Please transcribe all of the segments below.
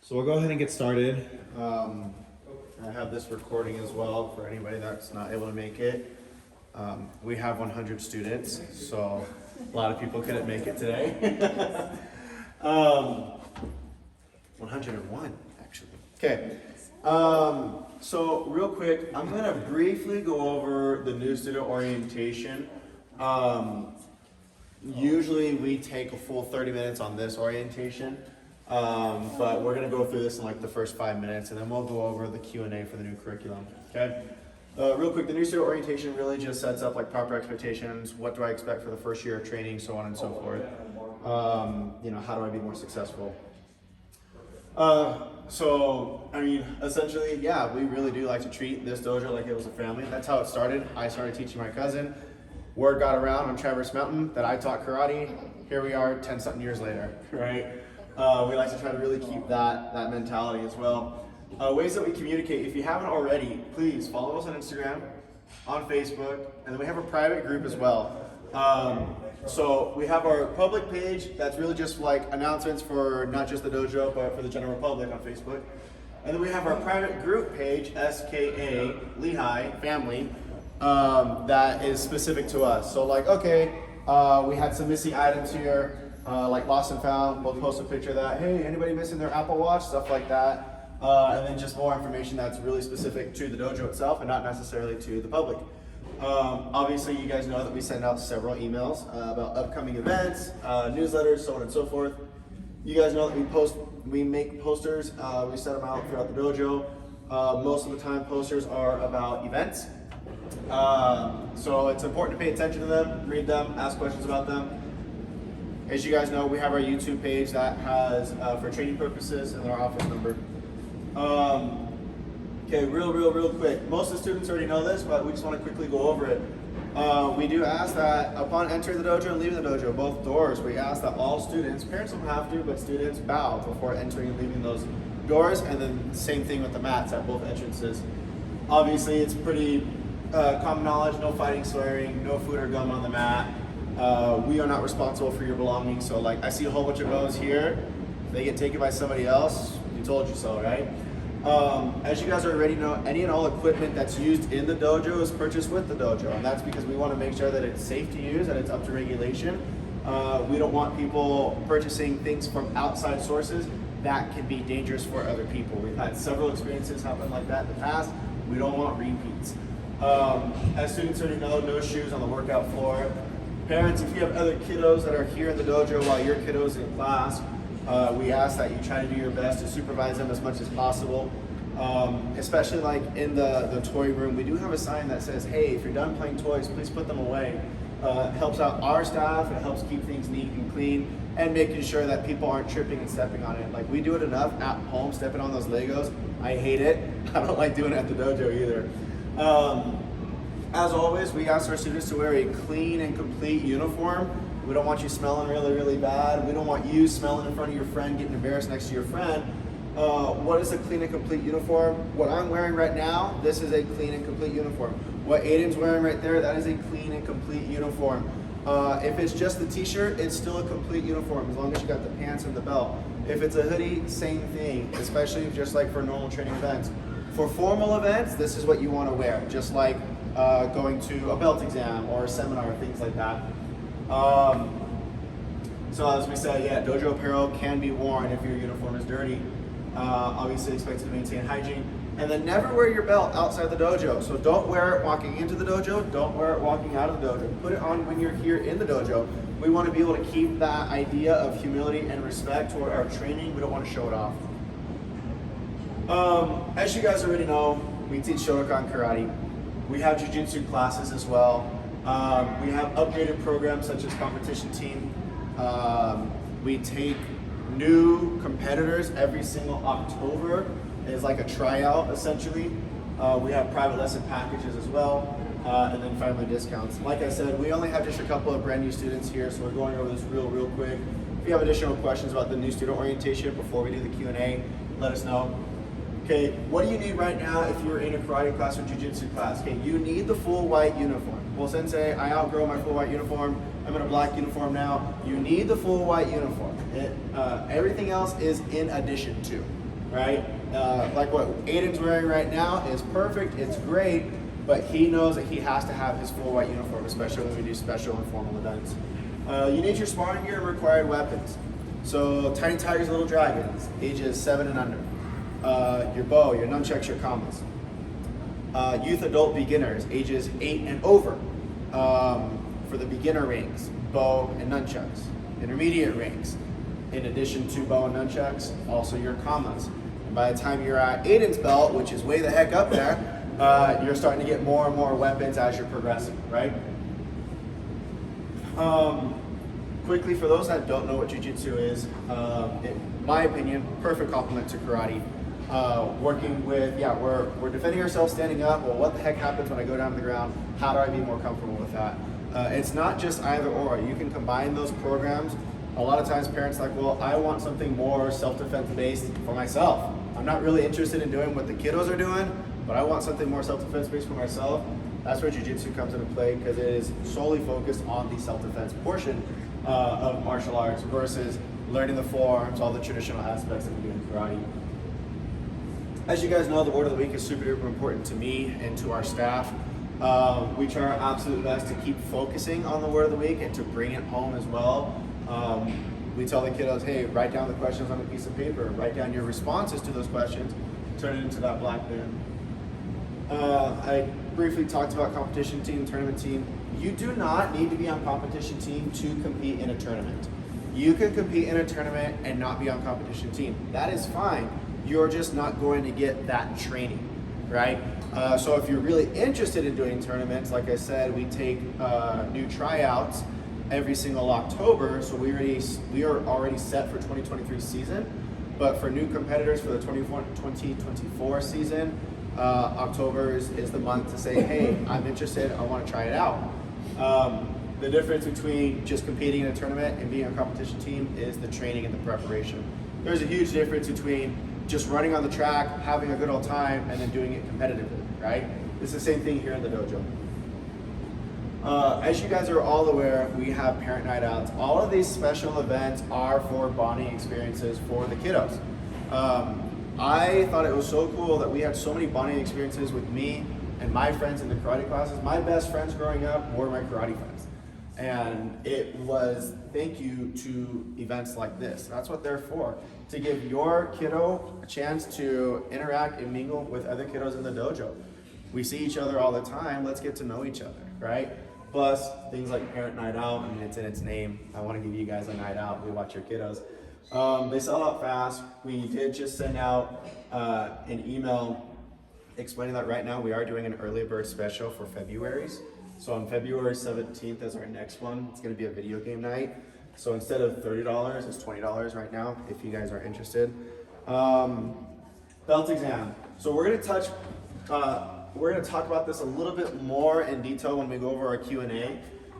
So we'll go ahead and get started. I have this recording as well for anybody that's not able to make it. We have 100 students, so a lot of people couldn't make it today. 101, actually. Okay. So real quick, I'm gonna briefly go over the new student orientation. Usually we take a full 30 minutes on this orientation, but we're gonna go through this in like the first 5 minutes, and then we'll go over the Q&A for the new curriculum, okay? Real quick, the new student orientation really just sets up like proper expectations. What do I expect for the first year of training, so on and so forth. How do I be more successful? Essentially, yeah, we really do like to treat this dojo like it was a family. That's how it started. I started teaching my cousin. Word got around on Traverse Mountain that I taught karate. Here we are 10-something years later, right? We like to try to really keep that mentality as well. Ways that we communicate, if you haven't already, please follow us on Instagram, on Facebook, and then we have a private group as well. So we have our public page that's really just like announcements for not just the dojo, but for the general public on Facebook. And then we have our private group page, SKA, Lehigh Family, that is specific to us. So like, okay, we had some missing items here, like lost and found. We'll post a picture of that. Hey, anybody missing their Apple Watch? Stuff like that. And then just more information that's really specific to the dojo itself and not necessarily to the public. Obviously, you guys know that we send out several emails about upcoming events, newsletters, so on and so forth. You guys know that we make posters, we set them out throughout the dojo. Most of the time, posters are about events. So it's important to pay attention to them, read them, ask questions about them. As you guys know, we have our YouTube page that has, for training purposes, and our office number. Okay, real quick. Most of the students already know this, but we just want to quickly go over it. We do ask that upon entering the dojo and leaving the dojo, both doors, we ask that all students, parents don't have to, but students bow before entering and leaving those doors, and then same thing with the mats at both entrances. Obviously, it's pretty common knowledge, no fighting, swearing, no food or gum on the mat. We are not responsible for your belongings, so like I see a whole bunch of bows here. If they get taken by somebody else, you told you so, right? As you guys already know, any and all equipment that's used in the dojo is purchased with the dojo, and that's because we want to make sure that it's safe to use and it's up to regulation. We don't want people purchasing things from outside sources that can be dangerous for other people. We've had several experiences happen like that in the past. We don't want repeats. As students already know, no shoes on the workout floor. Parents, if you have other kiddos that are here in the dojo while your kiddo's in class, we ask that you try to do your best to supervise them as much as possible. Especially like in the toy room, we do have a sign that says, hey, if you're done playing toys, please put them away. It helps out our staff, it helps keep things neat and clean, and making sure that people aren't tripping and stepping on it. Like we do it enough at home, stepping on those Legos. I hate it. I don't like doing it at the dojo either. As always, we ask our students to wear a clean and complete uniform. We don't want you smelling really bad. We don't want you smelling in front of your friend, getting embarrassed next to your friend. What is a clean and complete uniform? What I'm wearing right now, this is a clean and complete uniform. What Aiden's wearing right there, that is a clean and complete uniform. If it's just the t-shirt, it's still a complete uniform as long as you got the pants and the belt. If it's a hoodie, same thing, especially just like for normal training events. For formal events, this is what you want to wear, just like going to a belt exam or a seminar, things like that. So as we said, yeah, dojo apparel can be worn if your uniform is dirty. Obviously expected to maintain hygiene. And then never wear your belt outside the dojo. So don't wear it walking into the dojo, don't wear it walking out of the dojo. Put it on when you're here in the dojo. We want to be able to keep that idea of humility and respect toward our training. We don't want to show it off. As you guys already know, we teach Shotokan karate. We have Jiu Jitsu classes as well. We have upgraded programs such as competition team. We take new competitors every single October. It's like a tryout essentially. We have private lesson packages as well, and then finally discounts. Like I said, we only have just a couple of brand new students here, so we're going over this real quick. If you have additional questions about the new student orientation before we do the Q&A, let us know. Okay, what do you need right now if you're in a karate class or jiu-jitsu class? Okay, you need the full white uniform. Well, sensei, I outgrow my full white uniform. I'm in a black uniform now. You need the full white uniform. Everything else is in addition to. right? Like what Aiden's wearing right now is perfect, it's great, but he knows that he has to have his full white uniform, especially when we do special and formal events. You need your sparring gear and required weapons. So Tiny Tigers, Little Dragons, ages 7 and under. Your bow, your nunchucks, your kamas. Youth adult beginners, ages 8 and over. For the beginner rings, bow and nunchucks. Intermediate rings, in addition to bow and nunchucks, also your kamas. And by the time you're at Aiden's belt, which is way the heck up there, you're starting to get more and more weapons as you're progressing, right? Quickly, for those that don't know what Jiu Jitsu is, in my opinion, perfect complement to karate. Working with, we're defending ourselves standing up. Well, what the heck happens when I go down to the ground? How do I be more comfortable with that? It's not just either or. You can combine those programs. A lot of times parents are like, well, I want something more self-defense based for myself. I'm not really interested in doing what the kiddos are doing, but I want something more self-defense based for myself. That's where Jiu Jitsu comes into play, because it is solely focused on the self-defense portion of martial arts versus learning the forearms, all the traditional aspects that we do in karate. As you guys know, the word of the week is super duper important to me and to our staff. We try our absolute best to keep focusing on the word of the week and to bring it home as well. We tell the kiddos, hey, write down the questions on a piece of paper, write down your responses to those questions, turn it into that black band. I briefly talked about competition team, tournament team. You do not need to be on competition team to compete in a tournament. You can compete in a tournament and not be on competition team. That is fine. You're just not going to get that training, right? So if you're really interested in doing tournaments, like I said, we take new tryouts every single October. So we are already set for 2023 season, but for new competitors for the 2024 season, October is the month to say, hey, I'm interested, I want to try it out. The difference between just competing in a tournament and being on a competition team is the training and the preparation. There's a huge difference between just running on the track, having a good old time, and then doing it competitively, right? It's the same thing here in the dojo. As you guys are all aware, we have parent night outs. All of these special events are for bonding experiences for the kiddos. I thought it was so cool that we had so many bonding experiences with me and my friends in the karate classes. My best friends growing up were my karate friends. And it was thank you to events like this. That's what they're for, to give your kiddo a chance to interact and mingle with other kiddos in the dojo. We see each other all the time, let's get to know each other, right? Plus, things like parent night out, I mean, it's in its name. I want to give you guys a night out, we watch your kiddos. They sell out fast. We did just send out an email explaining that right now we are doing an early bird special for February's. So on February 17th is our next one. It's going to be a video game night. So instead of $30, it's $20 right now if you guys are interested. Belt exam. So we're going to talk about this a little bit more in detail when we go over our Q&A.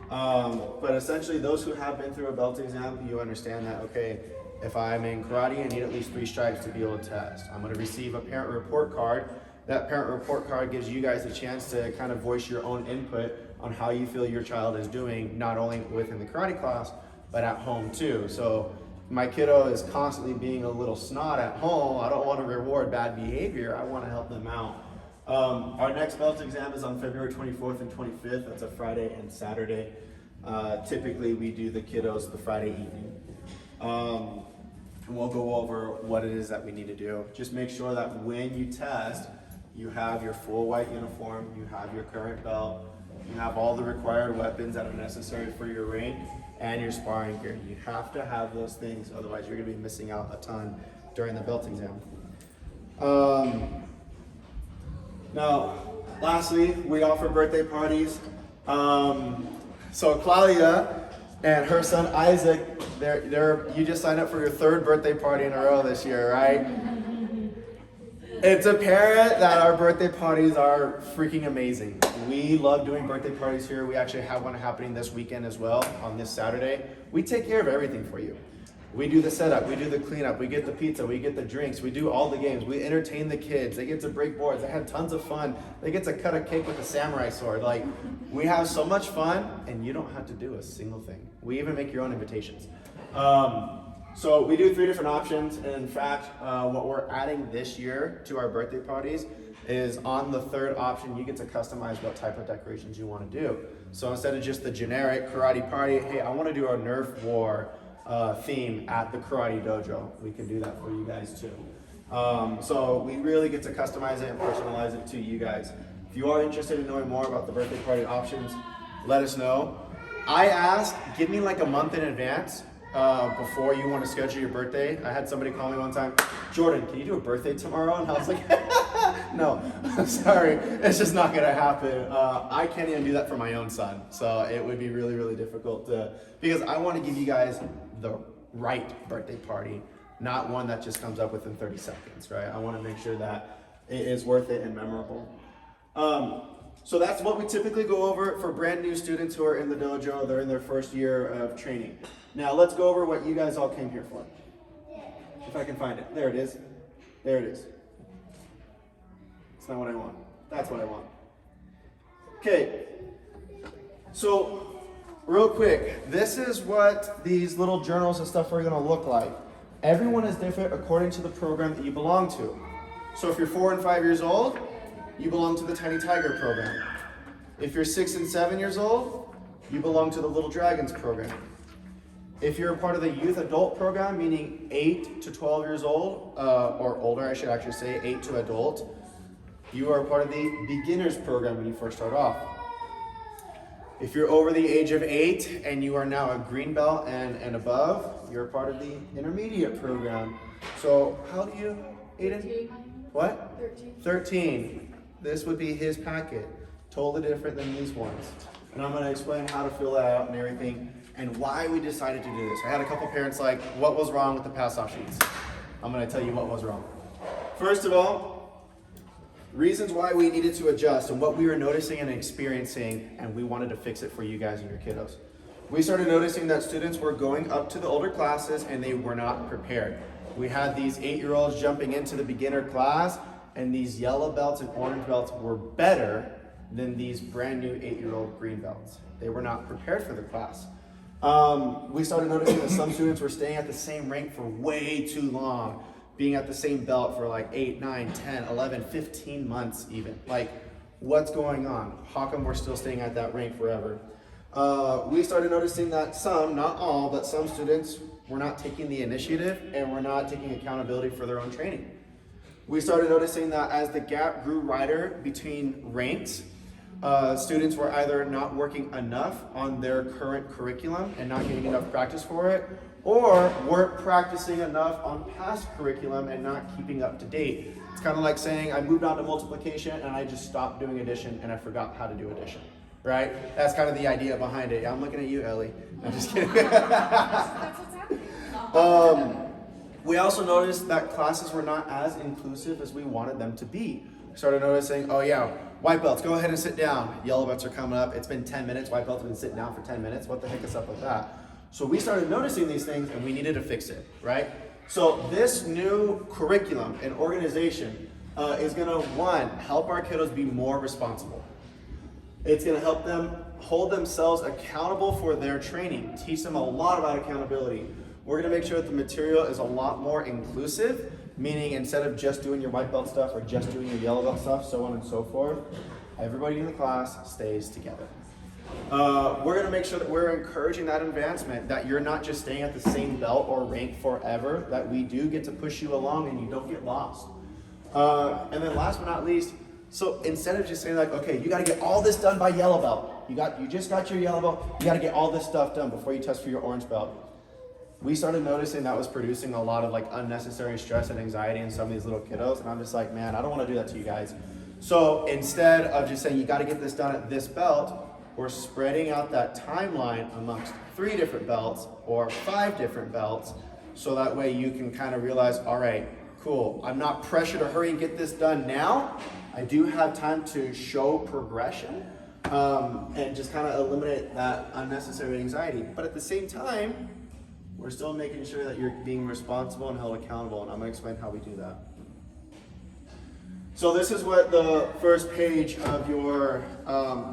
But essentially, those who have been through a belt exam, you understand that, okay, if I'm in karate, I need at least 3 stripes to be able to test. I'm going to receive a parent report card. That parent report card gives you guys a chance to kind of voice your own input on how you feel your child is doing, not only within the karate class, but at home too. So my kiddo is constantly being a little snot at home. I don't want to reward bad behavior. I want to help them out. Our next belt exam is on February 24th and 25th. That's a Friday and Saturday. Typically we do the kiddos the Friday evening. And we'll go over what it is that we need to do. Just make sure that when you test, you have your full white uniform, you have your current belt, you have all the required weapons that are necessary for your ring, and your sparring gear. You have to have those things, otherwise you're going to be missing out a ton during the belt exam. Now, lastly, we offer birthday parties. So Claudia and her son Isaac, you just signed up for your 3rd birthday party in a row this year, right? It's apparent that our birthday parties are freaking amazing. We love doing birthday parties here. We actually have one happening this weekend as well, on this Saturday. We take care of everything for you. We do the setup, we do the cleanup, we get the pizza, we get the drinks, we do all the games, we entertain the kids, they get to break boards, they have tons of fun, they get to cut a cake with a samurai sword. Like, we have so much fun, and you don't have to do a single thing. We even make your own invitations. So we do 3 different options, and in fact, what we're adding this year to our birthday parties is on the 3rd option, you get to customize what type of decorations you want to do. So instead of just the generic karate party, hey, I want to do a Nerf war theme at the karate dojo. We can do that for you guys too. So we really get to customize it and personalize it to you guys. If you are interested in knowing more about the birthday party options, let us know. I asked, give me like a month in advance before you want to schedule your birthday. I had somebody call me one time, Jordan, can you do a birthday tomorrow? And I was like, no, sorry, it's just not gonna happen. I can't even do that for my own son. So it would be really, really difficult because I want to give you guys the right birthday party, not one that just comes up within 30 seconds, right? I want to make sure that it is worth it and memorable. So that's what we typically go over for brand new students who are in the dojo. They're in their first year of training. Now let's go over what you guys all came here for. If I can find it. There it is. There it is. It's not what I want. That's what I want. Okay. So real quick, this is what these little journals and stuff are going to look like. Everyone is different according to the program that you belong to. So if you're 4 and 5 years old, you belong to the Tiny Tiger program. If you're 6 and 7 years old, you belong to the Little Dragons program. If you're a part of the youth adult program, meaning 8 to 12 years old, or older, I should actually say, 8 to adult, you are a part of the beginners program when you first start off. If you're over the age of 8 and you are now a green belt and above, you're a part of the intermediate program. So how do you, Aiden? 13. What? 13. 13. This would be his packet. Totally different than these ones. And I'm going to explain how to fill that out and everything and why we decided to do this. I had a couple parents like, what was wrong with the pass-off sheets? I'm going to tell you what was wrong. First of all, reasons why we needed to adjust and what we were noticing and experiencing, and we wanted to fix it for you guys and your kiddos. We started noticing that students were going up to the older classes and they were not prepared. We had these 8-year-olds jumping into the beginner class, and these yellow belts and orange belts were better than these brand new 8-year-old green belts. They were not prepared for the class. We started noticing that some students were staying at the same rank for way too long, being at the same belt for like 8, 9, 10, 11, 15 months even. Like, what's going on? How come we're still staying at that rank forever? We started noticing that some, not all, but some students were not taking the initiative and were not taking accountability for their own training. We started noticing that as the gap grew wider between ranks, students were either not working enough on their current curriculum and not getting enough practice for it, or weren't practicing enough on past curriculum and not keeping up to date. It's kind of like saying I moved on to multiplication and I just stopped doing addition and I forgot how to do addition, right? That's kind of the idea behind it. I'm looking at you, Ellie. I'm just kidding. That's what's happening. We also noticed that classes were not as inclusive as we wanted them to be. We started noticing, oh yeah, white belts, go ahead and sit down. Yellow belts are coming up. It's been 10 minutes. White belts have been sitting down for 10 minutes. What the heck is up with that? So we started noticing these things and we needed to fix it, right? So this new curriculum and organization is gonna, one, help our kiddos be more responsible. It's gonna help them hold themselves accountable for their training, teach them a lot about accountability. We're gonna make sure that the material is a lot more inclusive, meaning instead of just doing your white belt stuff or just doing your yellow belt stuff, so on and so forth, everybody in the class stays together. We're gonna make sure that we're encouraging that advancement, that you're not just staying at the same belt or rank forever, that we do get to push you along and you don't get lost. And then last but not least, so instead of just saying like, okay, you gotta get all this done by yellow belt, you just got your yellow belt, you gotta get all this stuff done before you test for your orange belt. We started noticing that was producing a lot of like unnecessary stress and anxiety in some of these little kiddos, and I'm just like, man, I don't want to do that to you guys. So instead of just saying you got to get this done at this belt, we're spreading out that timeline amongst 3 different belts or 5 different belts, so that way you can kind of realize, all right, cool, I'm not pressured to hurry and get this done now. I do have time to show progression and just kind of eliminate that unnecessary anxiety. But at the same time, we're still making sure that you're being responsible and held accountable, and I'm going to explain how we do that. So this is what the first page of your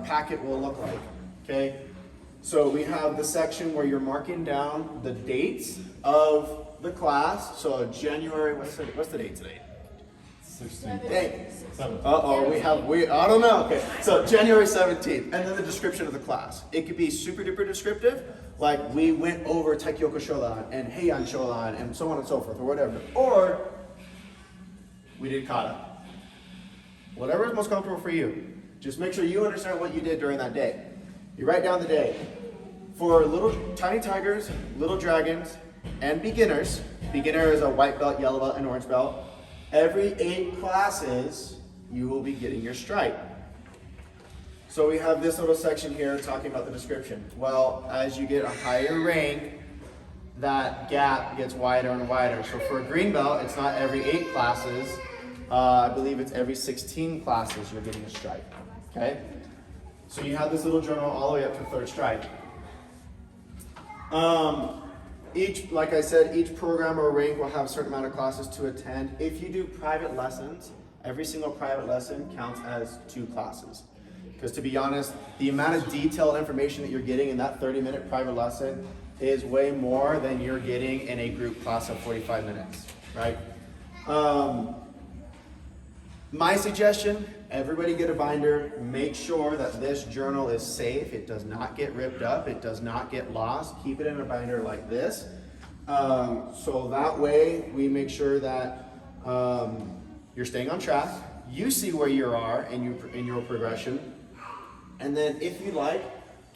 packet will look like, okay? So we have the section where you're marking down the dates of the class. So January, what's the date today? 16th. Dang. 7th. I don't know. Okay. So January 17th. And then the description of the class. It could be super duper descriptive. Like we went over Taikyoku Shodan and Heian Shodan and so on and so forth or whatever. Or we did kata. Whatever is most comfortable for you. Just make sure you understand what you did during that day. You write down the day. For little tiny tigers, little dragons, and beginners. Beginner is a white belt, yellow belt, and orange belt. Every 8 classes, you will be getting your stripe. So we have this little section here talking about the description. Well, as you get a higher rank, that gap gets wider and wider. So for a green belt, it's not every 8 classes. I believe it's every 16 classes you're getting a stripe. Okay? So you have this little journal all the way up to 3rd stripe. Like I said, each program or rank will have a certain amount of classes to attend. If you do private lessons, every single private lesson counts as 2 classes. Because to be honest, the amount of detailed information that you're getting in that 30-minute private lesson is way more than you're getting in a group class of 45 minutes, right? My suggestion, everybody get a binder. Make sure that this journal is safe. It does not get ripped up. It does not get lost. Keep it in a binder like this. So that way we make sure that you're staying on track. You see where you are in your progression. And then if you like,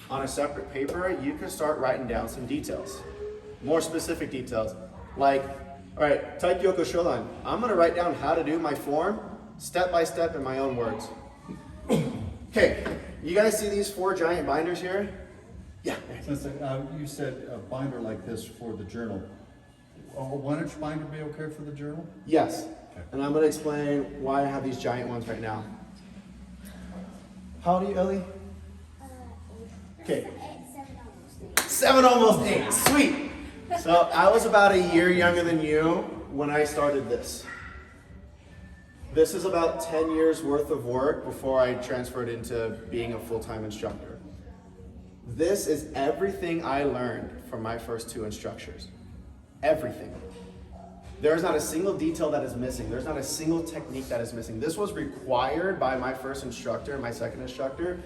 on a separate paper, you can start writing down some details. More specific details. Like, all right, Taikyoku Shodan. I'm going to write down how to do my form step by step in my own words. Okay, you guys see these 4 giant binders here? Yeah. You said a binder like this for the journal. A 1-inch binder be okay for the journal? Yes. Okay. And I'm going to explain why I have these giant ones right now. How old are you, Ellie? 8. Okay. 7 almost 8. 7, almost 8. Sweet. So I was about a year younger than you when I started this. This is about 10 years worth of work before I transferred into being a full-time instructor. This is everything I learned from my first 2 instructors. Everything. There's not a single detail that is missing. There's not a single technique that is missing. This was required by my first instructor and my second instructor.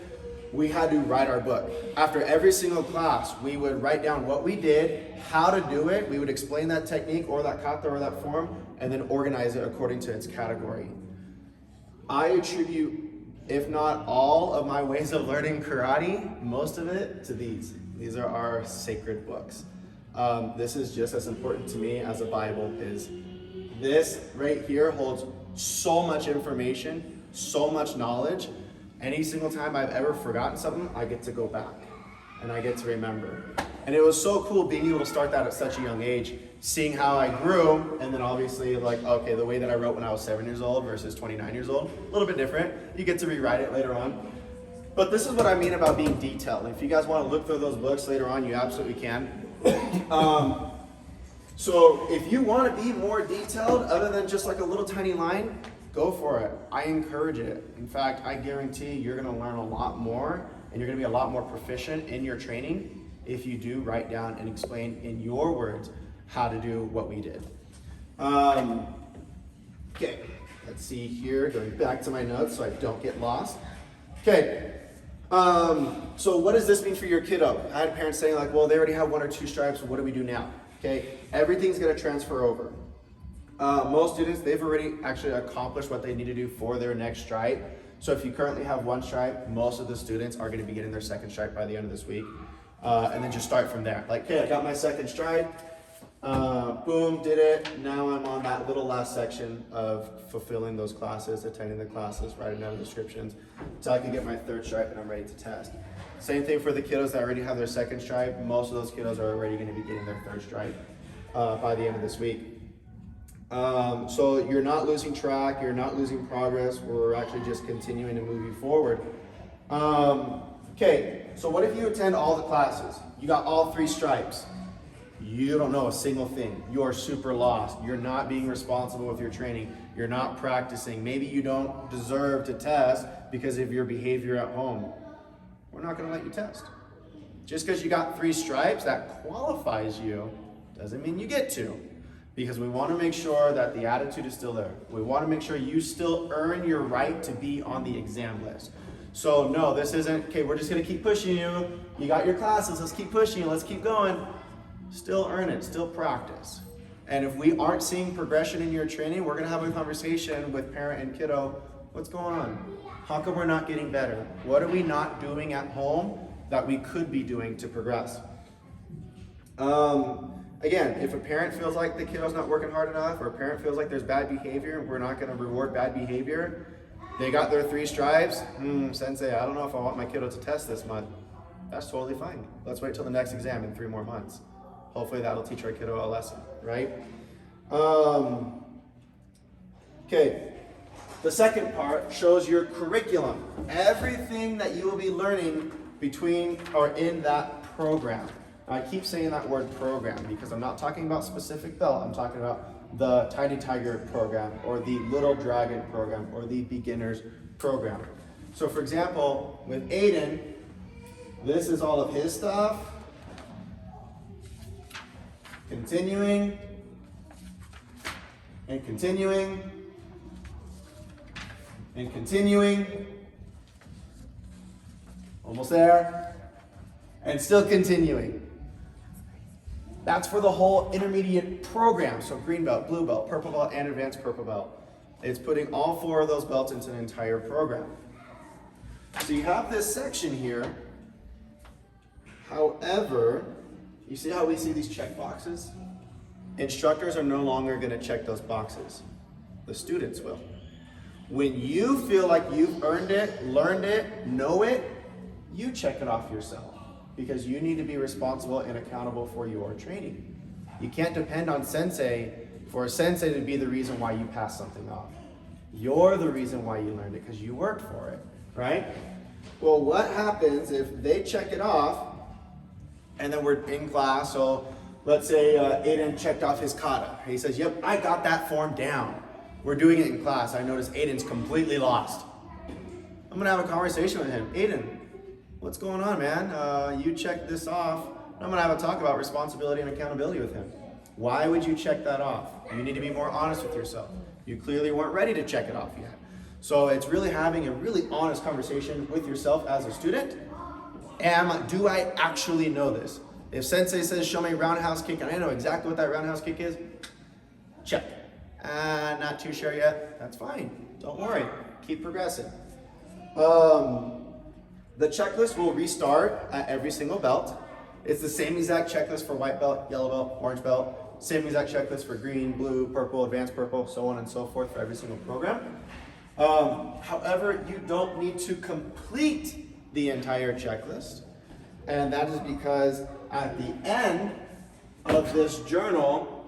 We had to write our book. After every single class, we would write down what we did, how to do it. We would explain that technique or that kata or that form, and then organize it according to its category. I attribute, if not all of my ways of learning karate, most of it to these. These are our sacred books. This is just as important to me as a Bible is. This right here holds so much information, so much knowledge. Any single time I've ever forgotten something, I get to go back and I get to remember. And it was so cool being able to start that at such a young age, seeing how I grew, and then obviously like, okay, the way that I wrote when I was 7 years old versus 29 years old, a little bit different. You get to rewrite it later on. But this is what I mean about being detailed. And if you guys want to look through those books later on, you absolutely can. So if you want to be more detailed, other than just like a little tiny line, go for it. I encourage it. In fact, I guarantee you're going to learn a lot more and you're going to be a lot more proficient in your training if you do write down and explain in your words how to do what we did. Okay, let's see here, going back to my notes so I don't get lost. Okay, so what does this mean for your kiddo? I had parents saying like, well, they already have 1 or 2 stripes, so what do we do now? Okay, everything's going to transfer over. Most students, they've already actually accomplished what they need to do for their next stripe. So if you currently have 1 stripe, most of the students are going to be getting their 2nd stripe by the end of this week. And then just start from there. Like, okay, I got my 2nd stripe. Boom, did it. Now I'm on that little last section of fulfilling those classes, attending the classes, writing down the descriptions, until I can get my 3rd stripe and I'm ready to test. Same thing for the kiddos that already have their 2nd stripe. Most of those kiddos are already going to be getting their 3rd stripe by the end of this week. So you're not losing track, you're not losing progress, we're actually just continuing to move you forward. Okay, so what if you attend all the classes? You got all 3 stripes. You don't know a single thing. You're super lost. You're not being responsible with your training. You're not practicing. Maybe you don't deserve to test because of your behavior at home. We're not going to let you test. Just because you got 3 stripes, that qualifies you, doesn't mean you get to. because we want to make sure that the attitude is still there. We want to make sure you still earn your right to be on the exam list. So no, this isn't, okay, we're just going to keep pushing you. You got your classes, let's keep pushing you, let's keep going. Still earn it, still practice. And if we aren't seeing progression in your training, we're going to have a conversation with parent and kiddo. What's going on? How come we're not getting better? What are we not doing at home that we could be doing to progress? Again, if a parent feels like the kiddo's not working hard enough, or a parent feels like there's bad behavior and we're not going to reward bad behavior, they got their 3 stripes. Sensei, I don't know if I want my kiddo to test this month. That's totally fine. Let's wait till the next exam in 3 more months. Hopefully that'll teach our kiddo a lesson, right? Okay. The second part shows your curriculum. Everything that you will be learning between or in that program. Now, I keep saying that word program because I'm not talking about specific belt. I'm talking about the Tiny Tiger program or the Little Dragon program or the Beginners program. So for example, with Aiden, this is all of his stuff. Continuing and continuing and continuing, almost there, and still continuing. That's for the whole intermediate program, so green belt, blue belt, purple belt, and advanced purple belt. It's putting all 4 of those belts into an entire program. So you have this section here. However, you see how we see these check boxes? Instructors are no longer going to check those boxes. The students will. When you feel like you've earned it, learned it, know it, you check it off yourself because you need to be responsible and accountable for your training. You can't depend on sensei for a sensei to be the reason why you pass something off. You're the reason why you learned it because you worked for it, right? Well, what happens if they check it off and then we're in class? So let's say Aiden checked off his kata. He says, yep, I got that form down. We're doing it in class. I notice Aiden's completely lost. I'm gonna have a conversation with him. Aiden, what's going on, man? You checked this off. I'm gonna have a talk about responsibility and accountability with him. Why would you check that off? You need to be more honest with yourself. You clearly weren't ready to check it off yet. So it's really having a really honest conversation with yourself as a student. Do I actually know this? If sensei says, show me roundhouse kick, and I know exactly what that roundhouse kick is, check. Not too sure yet. That's fine. Don't worry. Keep progressing. The checklist will restart at every single belt. It's the same exact checklist for white belt, yellow belt, orange belt. Same exact checklist for green, blue, purple, advanced purple, so on and so forth for every single program. However, you don't need to complete the entire checklist. And that is because at the end of this journal,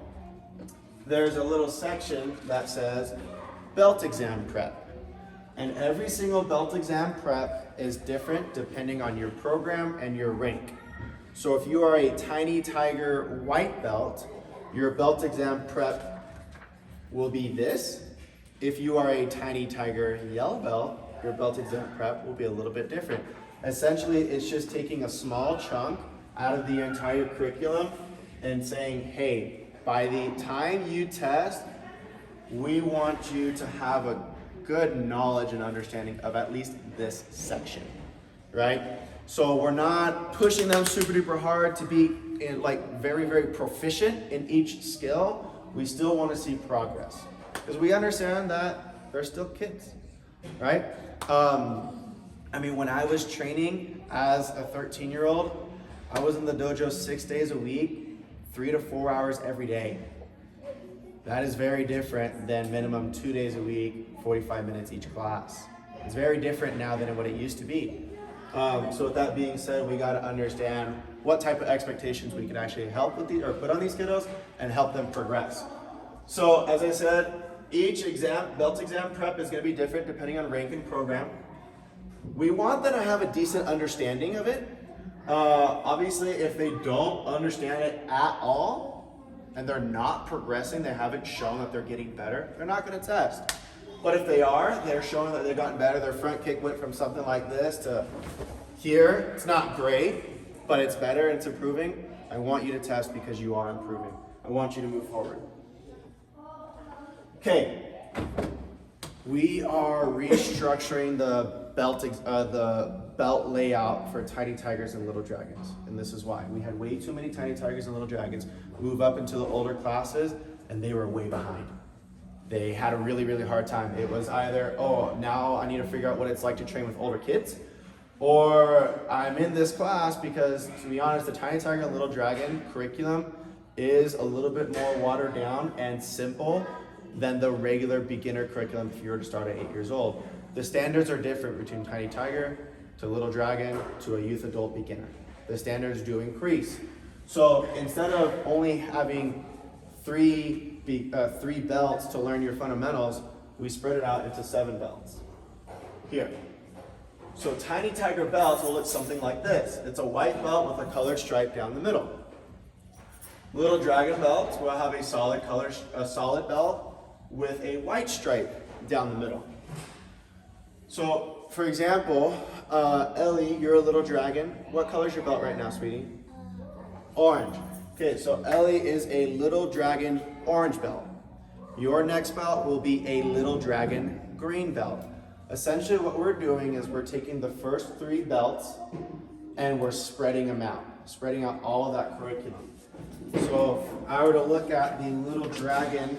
there's a little section that says belt exam prep. And every single belt exam prep is different depending on your program and your rank. So if you are a Tiny Tiger white belt, your belt exam prep will be this. If you are a Tiny Tiger yellow belt, your belt exam prep will be a little bit different. Essentially, it's just taking a small chunk out of the entire curriculum and saying, hey, by the time you test, we want you to have a good knowledge and understanding of at least this section, right? So we're not pushing them super duper hard to be very, very proficient in each skill. We still want to see progress because we understand that they're still kids, right? When I was training as a 13-year-old, I was in the dojo 6 days a week, 3 to 4 hours every day. That is very different than minimum 2 days a week, 45 minutes each class. It's very different now than what it used to be. So with that being said, we got to understand what type of expectations we can actually help with or put on these kiddos and help them progress. So as I said, each belt exam prep is going to be different depending on rank and program. We want them to have a decent understanding of it. Obviously, if they don't understand it at all and they're not progressing, they haven't shown that they're getting better, they're not going to test. But if they are, they're showing that they've gotten better. Their front kick went from something like this to here. It's not great, but it's better and it's improving. I want you to test because you are improving. I want you to move forward. Okay. We are restructuring the belt layout for Tiny Tigers and Little Dragons, and this is why. We had way too many Tiny Tigers and Little Dragons move up into the older classes, and they were way behind. They had a really, really hard time. It was either, oh, now I need to figure out what it's like to train with older kids, or I'm in this class because, to be honest, the Tiny Tiger and Little Dragon curriculum is a little bit more watered down and simple than the regular beginner curriculum if you were to start at 8 years old. The standards are different between Tiny Tiger to Little Dragon to a youth adult beginner. The standards do increase. So instead of only having three belts to learn your fundamentals, we spread it out into 7 belts. Here. So Tiny Tiger belts will look something like this. It's a white belt with a colored stripe down the middle. Little Dragon belts will have a solid belt with a white stripe down the middle. So, for example, Ellie, you're a Little Dragon. What color is your belt right now, sweetie? Orange. Okay, so Ellie is a Little Dragon orange belt. Your next belt will be a Little Dragon green belt. Essentially what we're doing is we're taking the first 3 belts and we're spreading them out, spreading out all of that curriculum. So if I were to look at the Little Dragon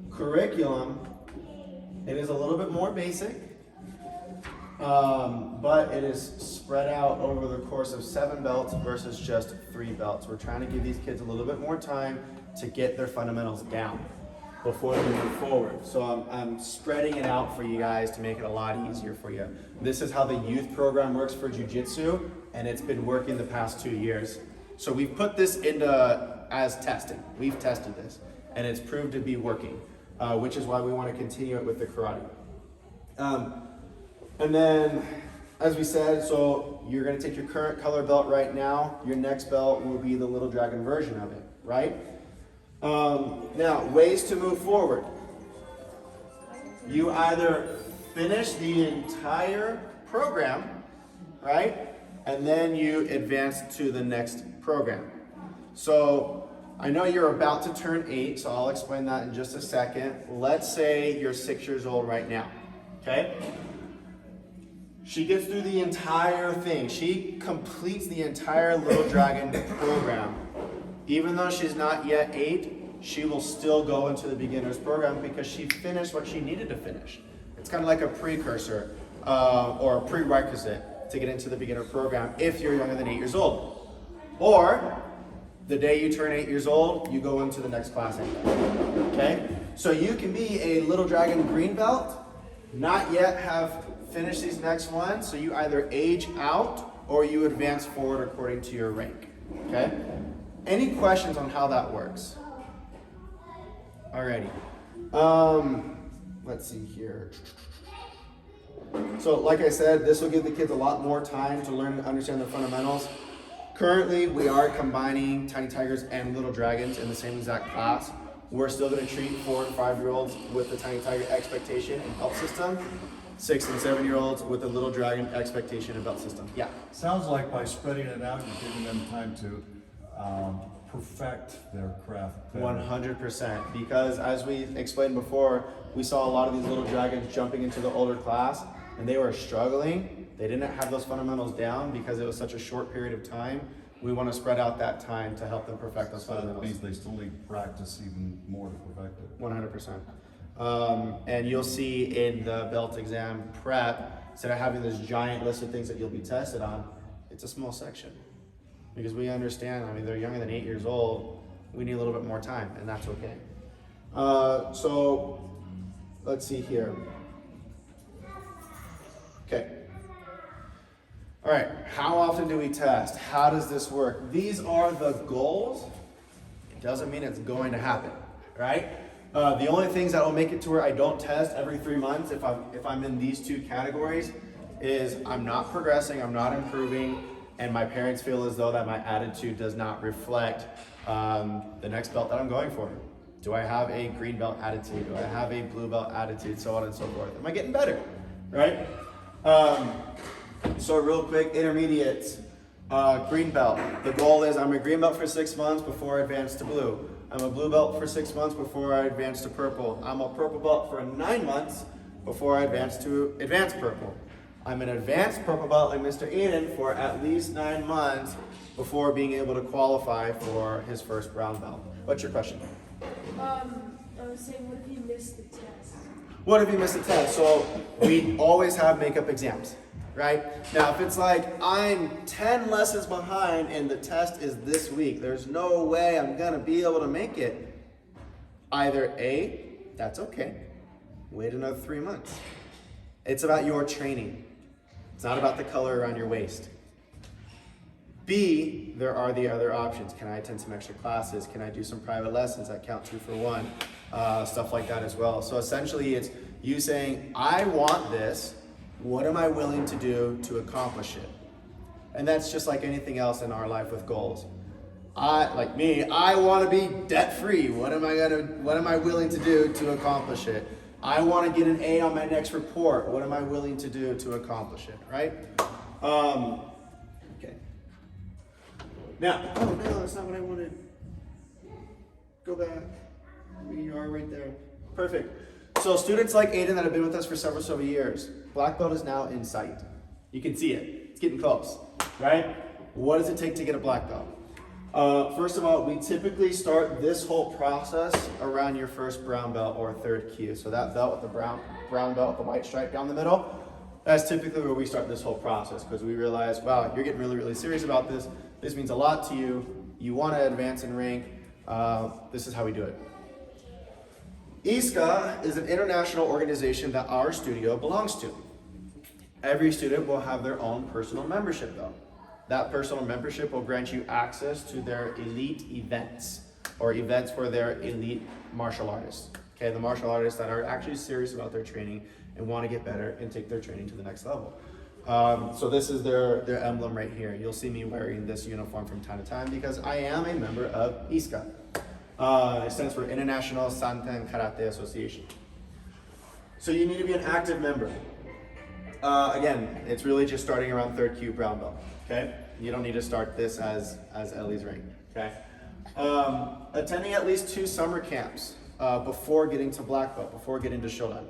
curriculum, it is a little bit more basic, but it is spread out over the course of 7 belts versus just 3 belts. We're trying to give these kids a little bit more time to get their fundamentals down before they move forward. So I'm spreading it out for you guys to make it a lot easier for you. This is how the youth program works for Jiu Jitsu, and it's been working the past 2 years. So we've put this into as testing. We've tested this, and it's proved to be working, which is why we want to continue it with the karate. And then, as we said, so you're going to take your current color belt right now. Your next belt will be the Little Dragon version of it, right? Now, ways to move forward. You either finish the entire program, right? And then you advance to the next program. So I know you're about to turn 8, so I'll explain that in just a second. Let's say you're 6 years old right now, okay? She gets through the entire thing. She completes the entire Little Dragon program. Even though she's not yet 8, she will still go into the beginner's program because she finished what she needed to finish. It's kind of like a precursor or a prerequisite to get into the beginner program if you're younger than 8 years old. Or the day you turn 8 years old, you go into the next class anyway. Okay? So you can be a Little Dragon green belt, not yet have finished these next ones, so you either age out or you advance forward according to your rank. Okay? Any questions on how that works? Alrighty. Let's see here. So like I said, this will give the kids a lot more time to learn and understand the fundamentals. Currently, we are combining Tiny Tigers and Little Dragons in the same exact class. We're still going to treat 4 and 5-year-olds with the Tiny Tiger expectation and belt system, 6 and 7-year-olds with the Little Dragon expectation and belt system. Yeah. Sounds like by spreading it out, you're giving them time to perfect their craft better. 100%, because as we explained before, we saw a lot of these Little Dragons jumping into the older class, and they were struggling. They didn't have those fundamentals down because it was such a short period of time. We want to spread out that time to help them perfect those fundamentals. That means they still need practice even more to perfect it. 100%. And you'll see in the belt exam prep, instead of having this giant list of things that you'll be tested on, it's a small section. Because we understand, I mean, they're younger than 8 years old. We need a little bit more time, and that's okay. So let's see here. Okay. All right, how often do we test? How does this work? These are the goals. It doesn't mean it's going to happen, right? The only things that will make it to where I don't test every 3 months if I'm in these 2 categories is I'm not progressing, I'm not improving, and my parents feel as though that my attitude does not reflect the next belt that I'm going for. Do I have a green belt attitude? Do I have a blue belt attitude? So on and so forth. Am I getting better, right? So real quick, intermediates. Green belt. The goal is I'm a green belt for 6 months before I advance to blue. I'm a blue belt for 6 months before I advance to purple. I'm a purple belt for 9 months before I advance to advanced purple. I'm an advanced purple belt like Mr. Eden for at least 9 months before being able to qualify for his first brown belt. What's your question? I was saying, what if you missed the test? What if you missed a test? So we always have makeup exams, right? Now, if it's like I'm 10 lessons behind and the test is this week, there's no way I'm gonna be able to make it. Either A, that's okay, wait another 3 months. It's about your training. It's not about the color around your waist. B, there are the other options. Can I attend some extra classes? Can I do some private lessons that count 2 for 1? Stuff like that as well. So essentially it's you saying, I want this, what am I willing to do to accomplish it? And that's just like anything else in our life with goals. Like me, I want to be debt free. What am I willing to do to accomplish it? I want to get an A on my next report. What am I willing to do to accomplish it, right? Okay. Now, oh no, that's not what I wanted. Go back. You are right there. Perfect. So students like Aiden that have been with us for several years, black belt is now in sight. You can see it. It's getting close, right? What does it take to get a black belt? First of all, we typically start this whole process around your first brown belt or third kyu. So that belt with the brown belt with the white stripe down the middle, that's typically where we start this whole process because we realize, wow, you're getting really serious about this. This means a lot to you. You want to advance in rank. This is how we do it. ISCA is an international organization that our studio belongs to. Every student will have their own personal membership though. That personal membership will grant you access to their elite events or events for their elite martial artists. Okay, the martial artists that are actually serious about their training and want to get better and take their training to the next level. So this is their emblem right here. You'll see me wearing this uniform from time to time because I am a member of ISCA. It stands for International Santen Karate Association. So you need to be an active member. Again, it's really just starting around third kyu brown belt. Okay, you don't need to start this as Ellie's rank. Okay, attending at least 2 summer camps before getting to black belt, before getting to shodan.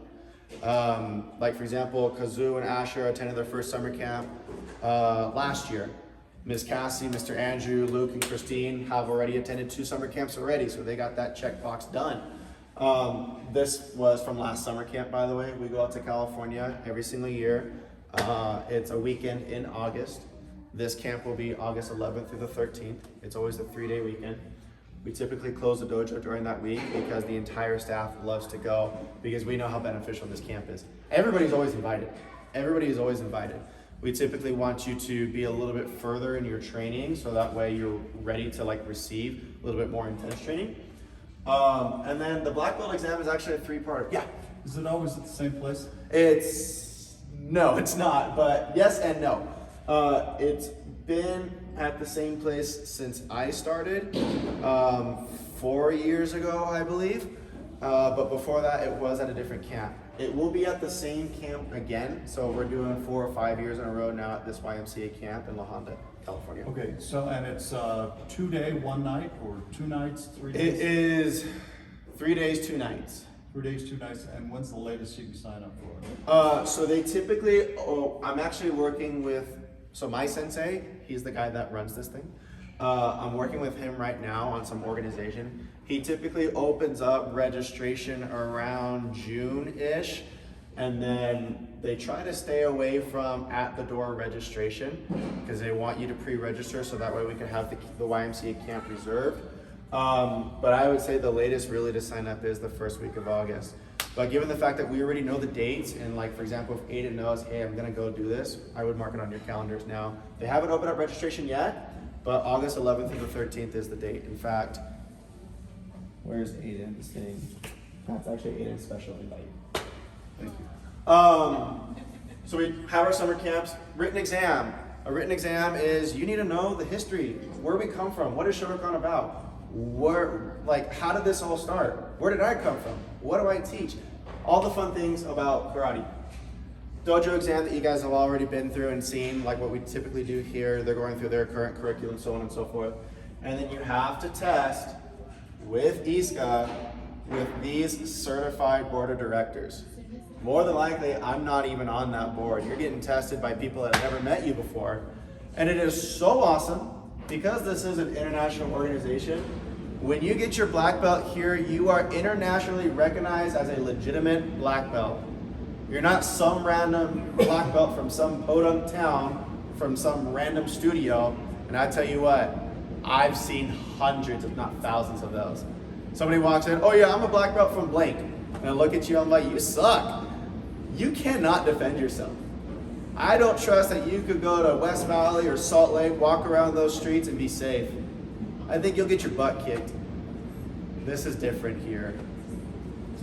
Like for example, Kazu and Asher attended their first summer camp last year. Ms. Cassie, Mr. Andrew, Luke, and Christine have already attended 2 summer camps already, so they got that checkbox done. This was from last summer camp, by the way. We go out to California every single year. It's a weekend in August. This camp will be August 11th through the 13th. It's always a 3-day weekend. We typically close the dojo during that week because the entire staff loves to go because we know how beneficial this camp is. Everybody's always invited. Everybody is always invited. We typically want you to be a little bit further in your training so that way you're ready to like receive a little bit more intense training. And then the black belt exam is actually a 3-part. Yeah. Is it always at the same place? No, it's not, but yes and no. It's been at the same place since I started, 4 years ago, I believe. But before that, it was at a different camp. It will be at the same camp again. So we're doing 4 or 5 years in a row now at this YMCA camp in La Honda, California. Okay, so and it's 2 day, 1 night, or 2 nights, 3 days? It is 3 days, 2 nights. 3 days, 2 nights, and when's the latest you can sign up for? So they typically, I'm actually working with, so my sensei, he's the guy that runs this thing. I'm working with him right now on some organization. He typically opens up registration around June-ish, and then they try to stay away from at-the-door registration because they want you to pre-register so that way we can have the YMCA camp reserved. But I would say the latest really to sign up is the first week of August. But given the fact that we already know the dates, and like for example, if Aiden knows, hey, I'm gonna go do this, I would mark it on your calendars now. They haven't opened up registration yet, but August 11th through the 13th is the date. In fact, where's Aiden sitting? That's actually Aiden's special invite. Thank you. So we have our summer camps. Written exam. A written exam is you need to know the history, where we come from, what is Shotokan about? How did this all start? Where did I come from? What do I teach? All the fun things about karate. dojo exam that you guys have already been through and seen, like what we typically do here. They're going through their current curriculum, so on and so forth. And then you have to test with ISCA with these certified board of directors. More than likely, I'm not even on that board. You're getting tested by people that have never met you before. And it is so awesome because this is an international organization. When you get your black belt here, you are internationally recognized as a legitimate black belt. You're not some random black belt from some podunk town, from some random studio. And I tell you what, I've seen hundreds, if not thousands of those. Somebody walks in, oh yeah, I'm a black belt from blank. And I look at you, I'm like, you suck. You cannot defend yourself. I don't trust that you could go to West Valley or Salt Lake, walk around those streets and be safe. I think you'll get your butt kicked. This is different here,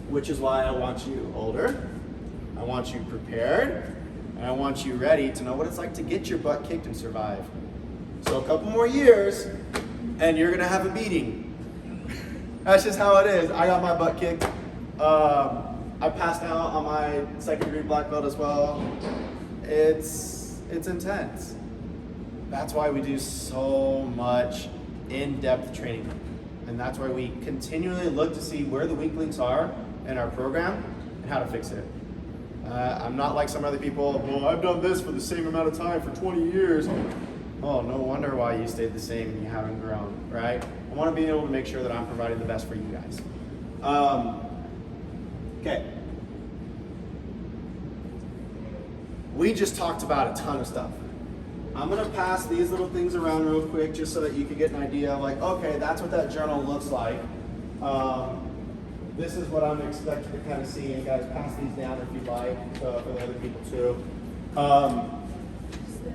which is why I want you older, I want you prepared, and I want you ready to know what it's like to get your butt kicked and survive. So a couple more years, and you're gonna have a meeting. That's just how it is. I got my butt kicked. I passed out on my second degree black belt as well. It's intense. That's why we do so much in-depth training. And that's why we continually look to see where the weak links are in our program and how to fix it. I'm not like some other people, well, I've done this for the same amount of time for 20 years. Oh, no wonder why you stayed the same and you haven't grown, right? I want to be able to make sure that I'm providing the best for you guys. Okay. We just talked about a ton of stuff. I'm gonna pass these little things around real quick just so that you can get an idea of like, okay, that's what that journal looks like. This is what I'm expecting to kind of see. And guys, pass these down if you'd like for the other people too.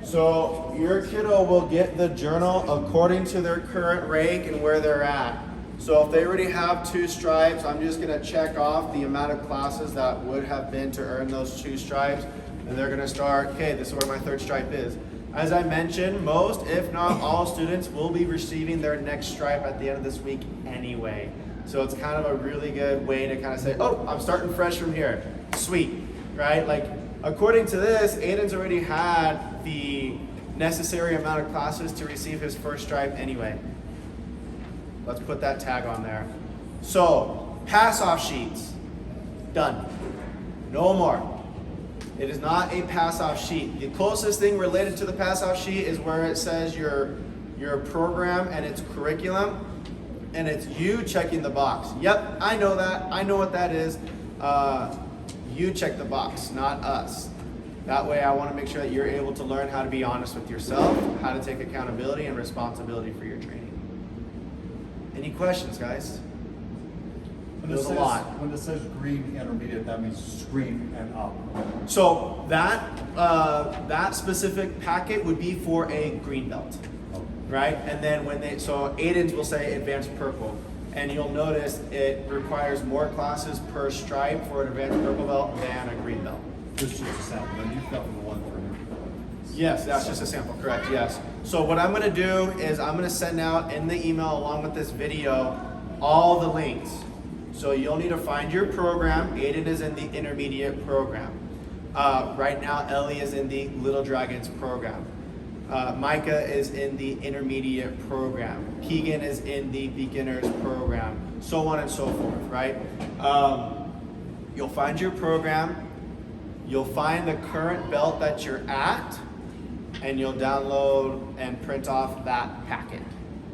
So your kiddo will get the journal according to their current rank and where they're at. So if they already have 2 stripes, I'm just gonna check off the amount of classes that would have been to earn those 2 stripes. And they're gonna start, okay, this is where my 3rd stripe is. As I mentioned, most, if not all students will be receiving their next stripe at the end of this week anyway. So it's kind of a really good way to kind of say, oh, I'm starting fresh from here. Sweet, right? Like, according to this, Aiden's already had the necessary amount of classes to receive his 1st stripe anyway. Let's put that tag on there. So, pass-off sheets, done. No more. It is not a pass-off sheet. The closest thing related to the pass-off sheet is where it says your program and its curriculum, and it's you checking the box. Yep, I know that. I know what that is. You check the box, not us. That way I want to make sure that you're able to learn how to be honest with yourself, how to take accountability and responsibility for your training. Any questions, guys? There's a lot. When it says green intermediate, that means green and up. So that specific packet would be for a green belt, right? And then so Aiden's will say advanced purple, and you'll notice it requires more classes per stripe for an advanced purple belt than a green belt. This is just a sample, and you've got the one for him. Yes, that's just a sample, correct, yes. So what I'm gonna do is I'm gonna send out in the email along with this video all the links. So you'll need to find your program. Aiden is in the intermediate program. Right now, Ellie is in the Little Dragons program. Micah is in the intermediate program. Keegan is in the beginners program. So on and so forth, right? You'll find your program. You'll find the current belt that you're at, and you'll download and print off that packet,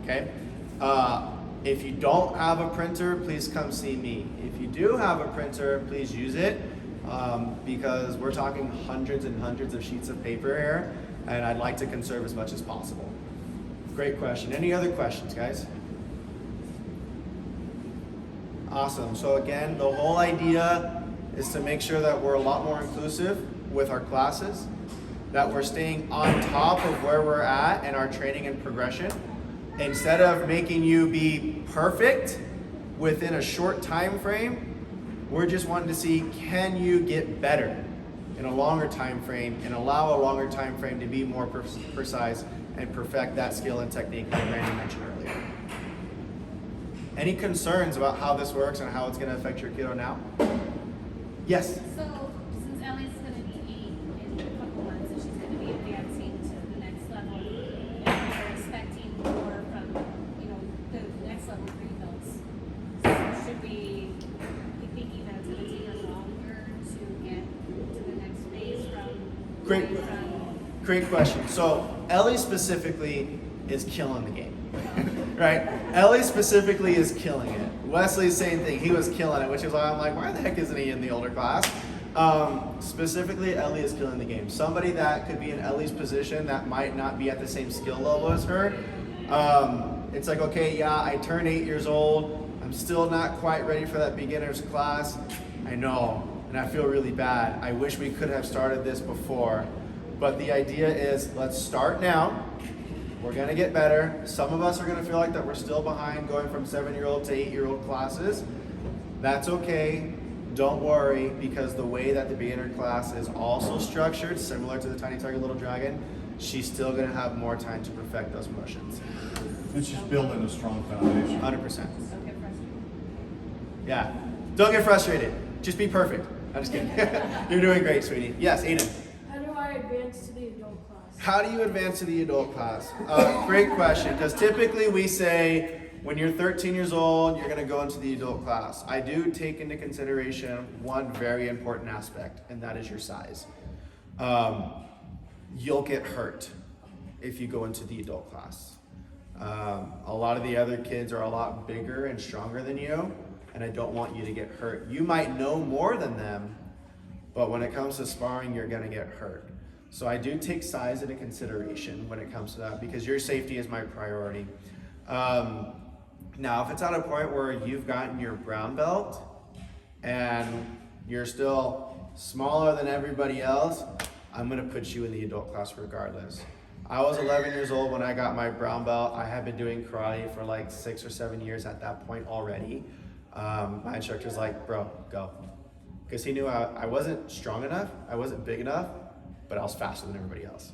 okay? If you don't have a printer, please come see me. If you do have a printer, please use it because we're talking hundreds and hundreds of sheets of paper here, and I'd like to conserve as much as possible. Great question. Any other questions, guys? Awesome. So again, the whole idea is to make sure that we're a lot more inclusive with our classes, that we're staying on top of where we're at in our training and progression. Instead of making you be perfect within a short time frame, we're just wanting to see, can you get better in a longer time frame and allow a longer time frame to be more precise and perfect that skill and technique that Randy mentioned earlier. Any concerns about how this works and how it's going to affect your kiddo now? Yes? So, since Ellie's going to be Great question. So Ellie specifically is killing the game, right? Ellie specifically is killing it. Wesley, same thing. He was killing it, which is why I'm like, why the heck isn't he in the older class? Specifically, Ellie is killing the game. Somebody that could be in Ellie's position that might not be at the same skill level as her. It's like, okay, yeah, I turned 8 years old. I'm still not quite ready for that beginner's class. I know, and I feel really bad. I wish we could have started this before. But the idea is, let's start now. We're gonna get better. Some of us are gonna feel like that we're still behind going from 7-year-old to 8-year-old classes. That's okay. Don't worry, because the way that the beginner class is also structured, similar to the Tiny Target Little Dragon, she's still gonna have more time to perfect those motions. And she's building a strong foundation. 100%. Don't get frustrated. Yeah. Don't get frustrated. Just be perfect. I'm just kidding. You're doing great, sweetie. Yes, Aiden. How do I advance to the adult class? How do you advance to the adult class? Great question, because typically we say when you're 13 years old, you're going to go into the adult class. I do take into consideration one very important aspect, and that is your size. You'll get hurt if you go into the adult class. A lot of the other kids are a lot bigger and stronger than you, and I don't want you to get hurt. You might know more than them, but when it comes to sparring, you're going to get hurt. So I do take size into consideration when it comes to that, because your safety is my priority. Now, if it's at a point where you've gotten your brown belt and you're still smaller than everybody else, I'm going to put you in the adult class regardless. I was 11 years old when I got my brown belt. I had been doing karate for like 6 or 7 years at that point already. My instructor's like, bro, go. Because he knew I wasn't strong enough, I wasn't big enough, but I was faster than everybody else.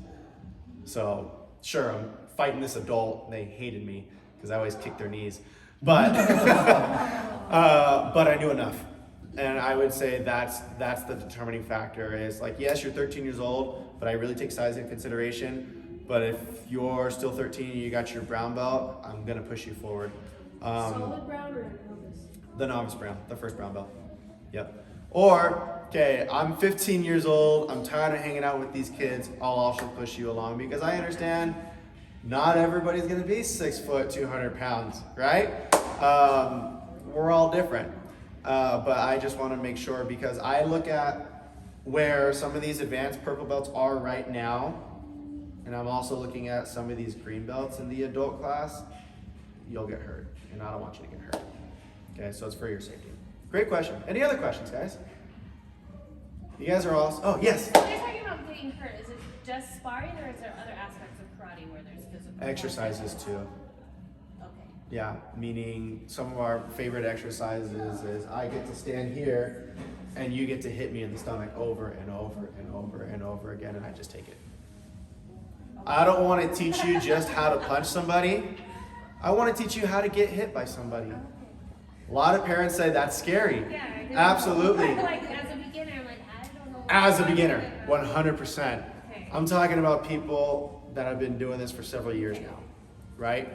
So sure, I'm fighting this adult, and they hated me because I always kicked their knees. But but I knew enough. And I would say that's the determining factor is like, yes, you're 13 years old, but I really take size into consideration. But if you're still 13 and you got your brown belt, I'm gonna push you forward. Solid brown or novice? The novice brown, the first brown belt. Yep. Or, okay, I'm 15 years old, I'm tired of hanging out with these kids, I'll also push you along because I understand not everybody's gonna be 6 foot, 200 pounds, right? We're all different. But I just wanna make sure because I look at where some of these advanced purple belts are right now, and I'm also looking at some of these green belts in the adult class, you'll get hurt, and I don't want you to get hurt. Okay, so it's for your safety. Great question. Any other questions, guys? You guys are all, oh, yes. When you're talking about getting hurt, is it just sparring or is there other aspects of karate where there's physical Exercises too. Okay. Yeah, meaning some of our favorite exercises is I get to stand here and you get to hit me in the stomach over and over and over and over again and I just take it. I don't want to teach you just how to punch somebody. I want to teach you how to get hit by somebody. A lot of parents say that's scary. Yeah, I didn't Absolutely. know. Like as a beginner, I'm like, I don't know. As a beginner, 100%. Okay. I'm talking about people that have been doing this for several years now, right?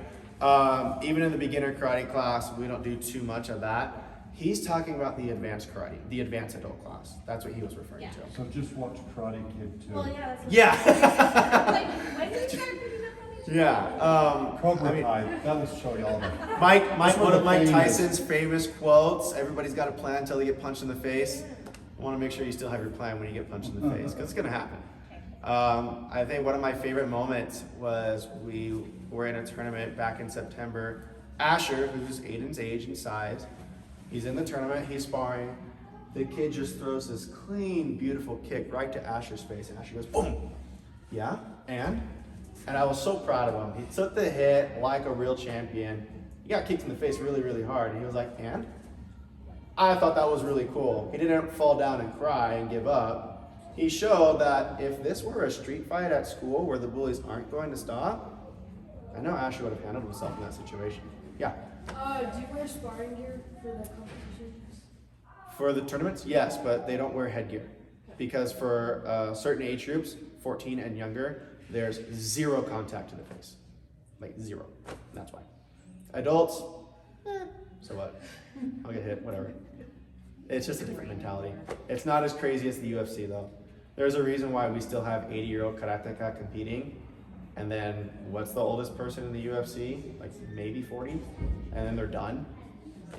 Even in the beginner karate class, we don't do too much of that. He's talking about the advanced karate, the advanced adult class. That's what he was referring to. So just watch Karate Kid 2. Well, yeah. That's Yeah. like, when did you start picking up on these? Yeah. Cobra I mean, Kai, that was show y'all that. Mike, That's one one of of Mike the famous- Tyson's famous quotes, everybody's got a plan until they get punched in the face. I want to make sure you still have your plan when you get punched in the face, because it's going to happen. I think one of my favorite moments was we were in a tournament back in September. Asher, who's Aiden's age and size, he's in the tournament, he's sparring. The kid just throws this clean, beautiful kick right to Asher's face, and Asher goes, boom! Yeah, and I was so proud of him. He took the hit like a real champion. He got kicked in the face really, really hard, and he was like, and? I thought that was really cool. He didn't fall down and cry and give up. He showed that if this were a street fight at school where the bullies aren't going to stop, I know Asher would have handled himself in that situation. Yeah. Do you wear sparring gear for the competitions? For the tournaments, yes, but they don't wear headgear. Because for certain age groups, 14 and younger, there's zero contact to the face. Like zero. That's why. Adults, so what? I'll get hit, whatever. It's just a different mentality. It's not as crazy as the UFC though. There's a reason why we still have 80-year-old karateka competing. And then what's the oldest person in the UFC? Like maybe 40, and then they're done.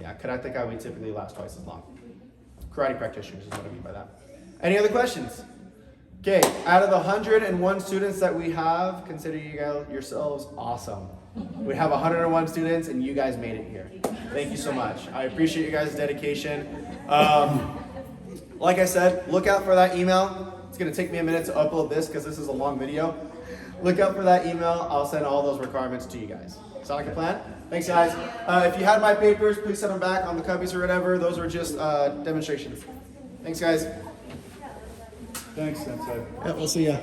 Yeah, karateka we typically last twice as long. Karate practitioners is what I mean by that. Any other questions? Okay, out of the 101 students that we have, consider you guys yourselves awesome. We have 101 students and you guys made it here. Thank you so much. I appreciate you guys' dedication. Like I said, look out for that email. It's gonna take me a minute to upload this because this is a long video. Look out for that email. I'll send all those requirements to you guys. Sound like a plan? Thanks, guys. If you had my papers, please send them back on the cubbies or whatever. Those are just demonstrations. Thanks, guys. Thanks, Sensei. Yeah, we'll see ya.